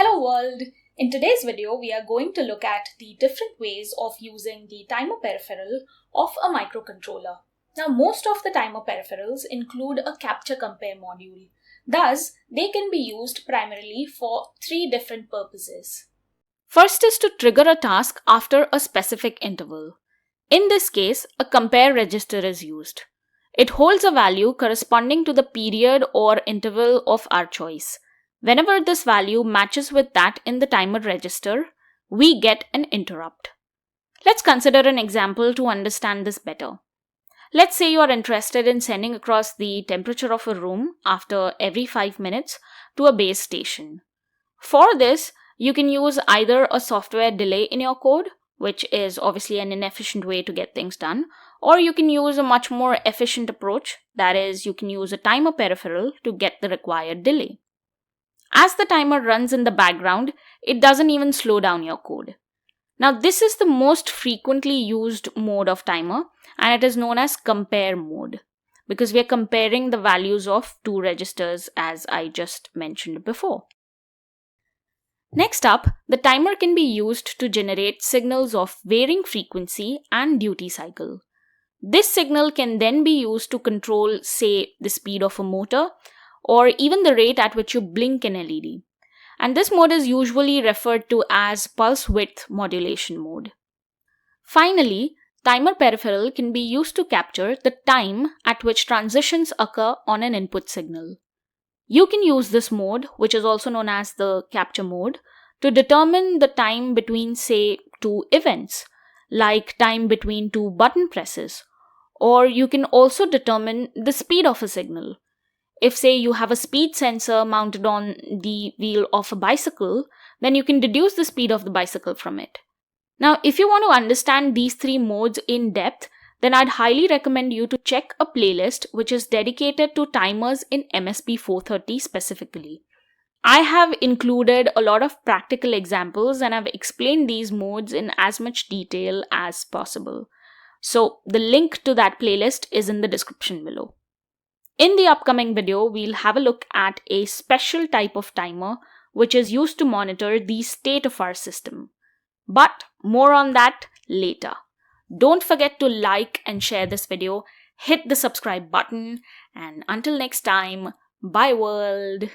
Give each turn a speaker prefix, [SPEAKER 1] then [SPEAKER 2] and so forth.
[SPEAKER 1] Hello world! In today's video, we are going to look at the different ways of using the timer peripheral of a microcontroller. Now, most of the timer peripherals include a capture compare module. Thus, they can be used primarily for three different purposes. First is to trigger a task after a specific interval. In this case, a compare register is used. It holds a value corresponding to the period or interval of our choice. Whenever this value matches with that in the timer register, we get an interrupt. Let's consider an example to understand this better. Let's say you are interested in sending across the temperature of a room after every 5 minutes to a base station. For this, you can use either a software delay in your code, which is obviously an inefficient way to get things done, or you can use a much more efficient approach, that is, you can use a timer peripheral to get the required delay. As the timer runs in the background, it doesn't even slow down your code. Now, this is the most frequently used mode of timer, and it is known as compare mode, because we are comparing the values of two registers as I just mentioned before. Next up, the timer can be used to generate signals of varying frequency and duty cycle. This signal can then be used to control, say, the speed of a motor, or even the rate at which you blink an LED. And this mode is usually referred to as pulse width modulation mode. Finally, timer peripheral can be used to capture the time at which transitions occur on an input signal. You can use this mode, which is also known as the capture mode, to determine the time between, say, two events, like time between two button presses. Or you can also determine the speed of a signal. If, say, you have a speed sensor mounted on the wheel of a bicycle, then you can deduce the speed of the bicycle from it. Now, if you want to understand these three modes in depth, then I'd highly recommend you to check a playlist which is dedicated to timers in MSP 430 specifically. I have included a lot of practical examples and I've explained these modes in as much detail as possible. So, the link to that playlist is in the description below. In the upcoming video, we'll have a look at a special type of timer which is used to monitor the state of our system. But more on that later. Don't forget to like and share this video, hit the subscribe button, and until next time, bye world!